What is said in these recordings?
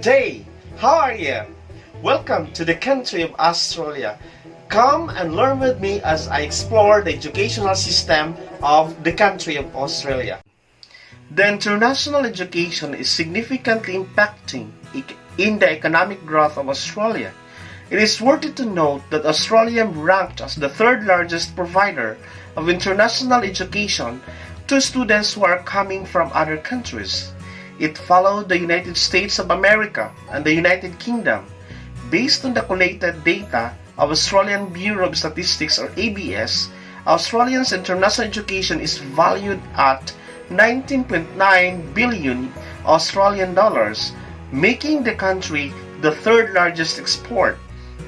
Good day! How are you? Welcome to the country of Australia. Come and learn with me as I explore the educational system of the country of Australia. The international education is significantly impacting in the economic growth of Australia. It is worthy to note that Australia ranked as the third largest provider of international education to students who are coming from other countries. It followed the United States of America and the United Kingdom. Based on the collated data of Australian Bureau of Statistics or ABS, Australia's international education is valued at 19.9 billion Australian dollars, making the country the third largest export.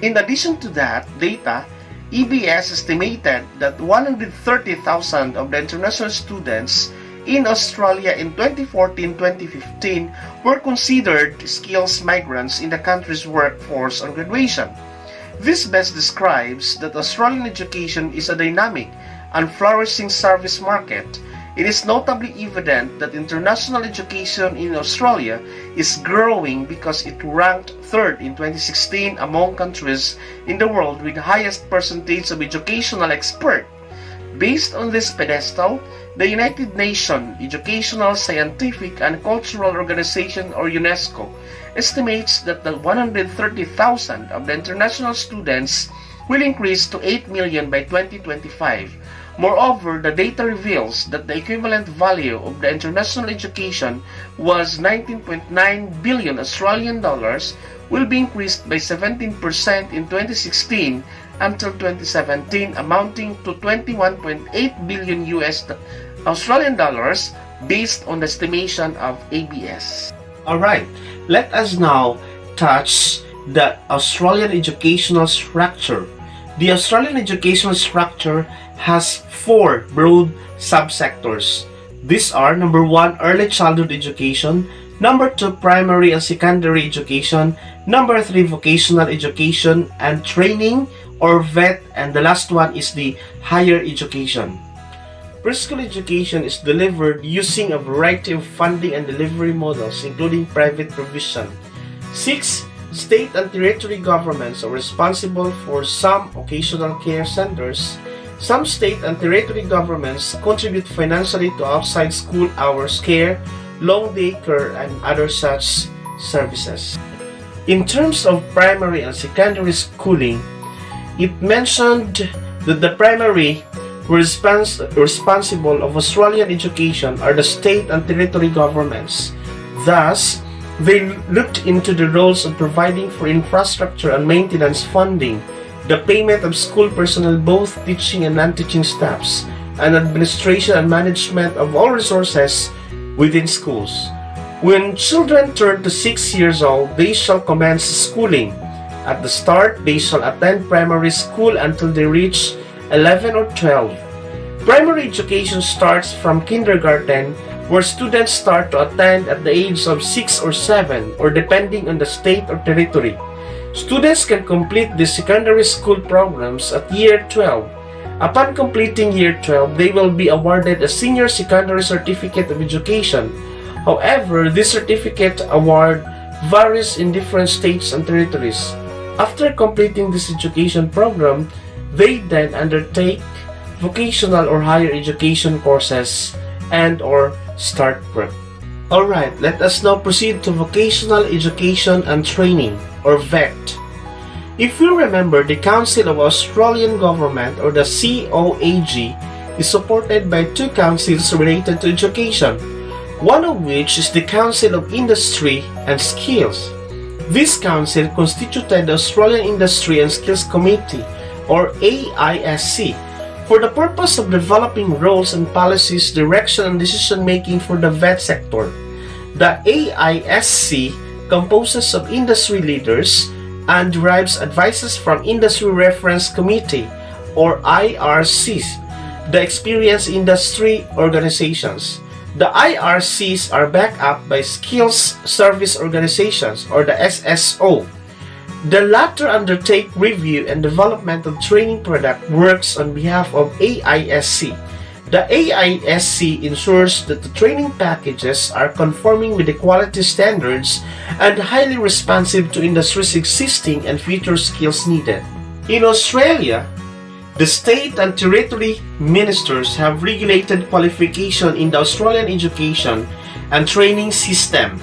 In addition to that data, EBS estimated that 130,000 of the international students in Australia in 2014-2015 were considered skills migrants in the country's workforce on graduation. This best describes that Australian education is a dynamic and flourishing service market. It is notably evident that international education in Australia is growing because it ranked third in 2016 among countries in the world with the highest percentage of educational experts. Based on this pedestal, the United Nations Educational, Scientific and Cultural Organization or UNESCO estimates that the 130,000 of the international students will increase to 8 million by 2025. Moreover, the data reveals that the equivalent value of the international education was 19.9 billion Australian dollars, will be increased by 17% in 2016 until 2017, amounting to 21.8 billion Australian dollars based on the estimation of ABS. Alright, let us now touch the Australian educational structure. The Australian educational structure has four broad subsectors. These are number 1, early childhood education, number 2, primary and secondary education, number 3, vocational education and training or VET, and the last one is the higher education. Preschool education is delivered using a variety of funding and delivery models, including private provision. 6. State and territory governments are responsible for some occasional care centers. Some state and territory governments contribute financially to outside school hours care, long day care, and other such services. In terms of primary and secondary schooling, it mentioned that the primary responsible of Australian education are the state and territory governments. Thus, they looked into the roles of providing for infrastructure and maintenance funding, the payment of school personnel, both teaching and non-teaching staffs, and administration and management of all resources within schools. When children turn to 6 years old, they shall commence schooling. At the start, they shall attend primary school until they reach 11 or 12. Primary education starts from kindergarten, where students start to attend at the age of 6 or 7, or depending on the state or territory. Students can complete the secondary school programs at year 12. Upon completing year 12, they will be awarded a senior secondary certificate of education. However, this certificate award varies in different states and territories. After completing this education program, they then undertake vocational or higher education courses and or start work. Alright, let us now proceed to vocational education and training or VET. If you remember, the Council of Australian Government or the COAG is supported by two councils related to education, one of which is the Council of Industry and Skills. This council constituted the Australian Industry and Skills Committee or AISC for the purpose of developing roles and policies, direction and decision making for the VET sector. The AISC composes of industry leaders and derives advices from Industry Reference Committee or IRCs, the experienced industry organizations. The IRCs are backed up by Skills Service Organizations or the SSO. The latter undertake review and development of training product works on behalf of AISC. The AISC ensures that the training packages are conforming with the quality standards and highly responsive to industry's existing and future skills needed. In Australia, the state and territory ministers have regulated qualification in the Australian education and training system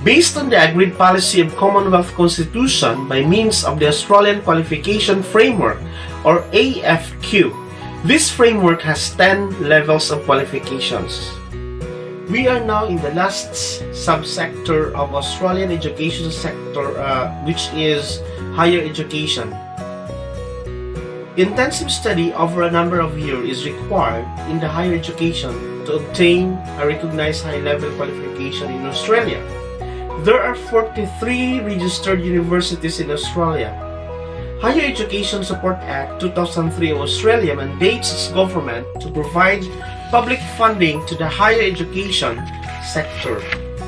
based on the agreed policy of Commonwealth Constitution by means of the Australian Qualification Framework or AFQ. This framework has 10 levels of qualifications. We are now in the last subsector of Australian education sector, which is higher education. Intensive study over a number of years is required in the higher education to obtain a recognized high-level qualification in Australia. There are 43 registered universities in Australia. Higher Education Support Act 2003 of Australia mandates its government to provide public funding to the higher education sector.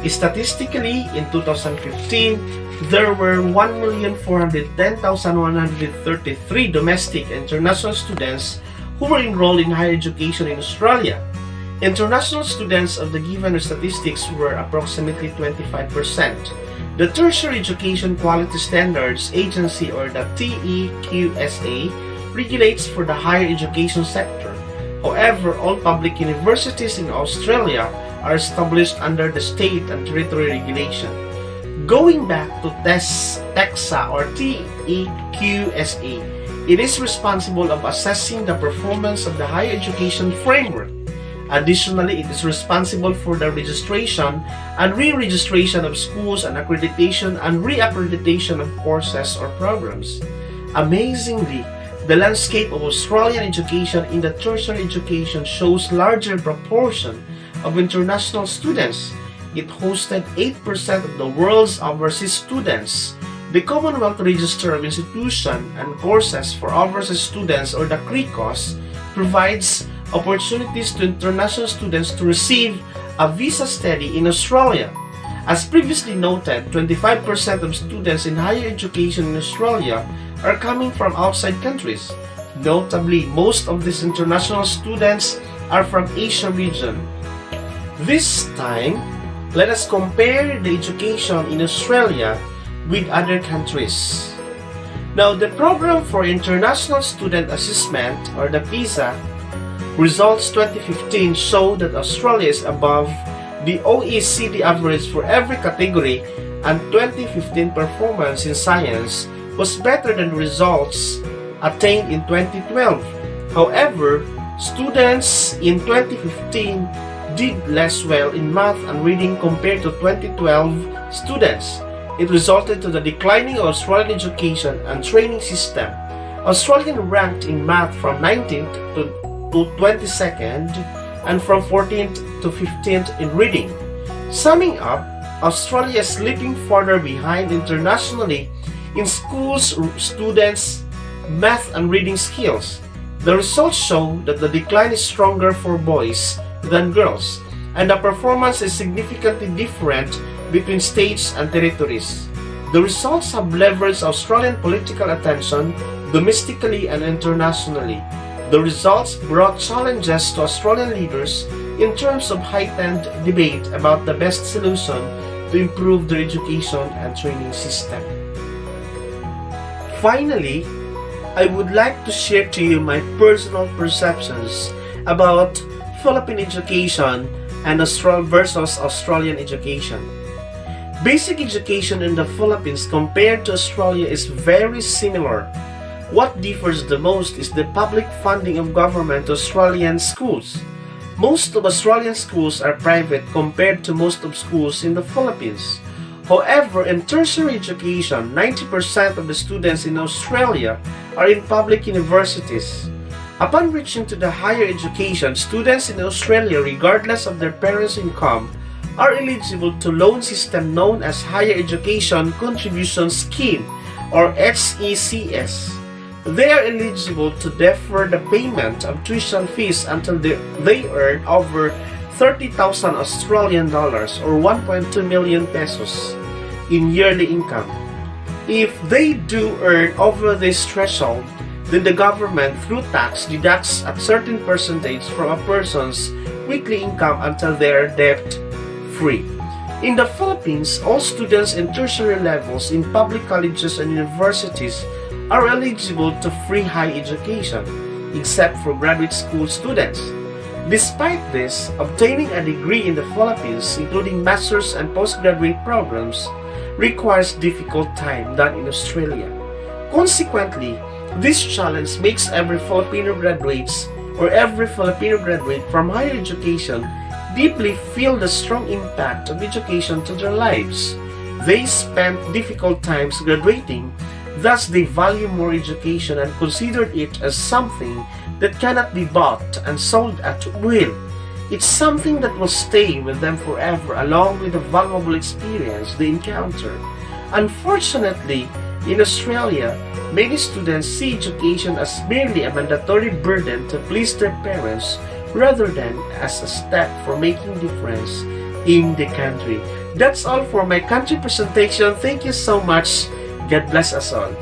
Statistically, in 2015, there were 1,410,133 domestic and international students who were enrolled in higher education in Australia. International students of the given statistics were approximately 25%. The Tertiary Education Quality Standards Agency, or the TEQSA, regulates for the higher education sector. However, all public universities in Australia are established under the state and territory regulation. Going back to TEQSA or TEQSA, it is responsible of assessing the performance of the higher education framework. Additionally, it is responsible for the registration and re-registration of schools and accreditation and re-accreditation of courses or programs. Amazingly, the landscape of Australian education in the tertiary education shows larger proportion of international students. It hosted 8% of the world's overseas students. The Commonwealth Register of Institutions and Courses for Overseas Students, or the CRECOS, provides opportunities to international students to receive a visa study in Australia. As previously noted, 25% of students in higher education in Australia are coming from outside countries. Notably, most of these international students are from Asia region. This time, let us compare the education in Australia with other countries. Now, the Program for International Student Assessment, or the PISA, results 2015 show that Australia is above the OECD average for every category, and 2015 performance in science was better than results attained in 2012. However, students in 2015 did less well in math and reading compared to 2012 students. It resulted to the declining of Australian education and training system. Australian ranked in math from 19th to 22nd and from 14th to 15th in reading. Summing up, Australia is slipping further behind internationally in schools, students, math and reading skills. The results show that the decline is stronger for boys than girls, and the performance is significantly different between states and territories. The results have leveraged Australian political attention domestically and internationally. The results brought challenges to Australian leaders in terms of heightened debate about the best solution to improve their education and training system. Finally, I would like to share to you my personal perceptions about Philippine education and versus Australian education. Basic education in the Philippines compared to Australia is very similar. What differs the most is the public funding of government Australian schools. Most of Australian schools are private compared to most of schools in the Philippines. However, in tertiary education, 90% of the students in Australia are in public universities. Upon reaching to the higher education, students in Australia, regardless of their parents' income, are eligible to loan system known as Higher Education Contribution Scheme, or HECS. They are eligible to defer the payment of tuition fees until they earn over 30,000 Australian dollars or 1.2 million pesos in yearly income. If they do earn over this threshold, then the government, through tax, deducts a certain percentage from a person's weekly income until they are debt-free. In the Philippines, all students in tertiary levels in public colleges and universities are eligible to free higher education, except for graduate school students. Despite this, obtaining a degree in the Philippines, including master's and postgraduate programs, requires difficult time than in Australia. Consequently, this challenge makes every Filipino graduate from higher education deeply feel the strong impact of education to their lives. They spent difficult times graduating, thus they value more education and considered it as something that cannot be bought and sold at will. It's something that will stay with them forever along with the valuable experience they encounter. Unfortunately, in Australia, many students see education as merely a mandatory burden to please their parents rather than as a step for making difference in the country. That's all for my country presentation. Thank you so much. God bless us all.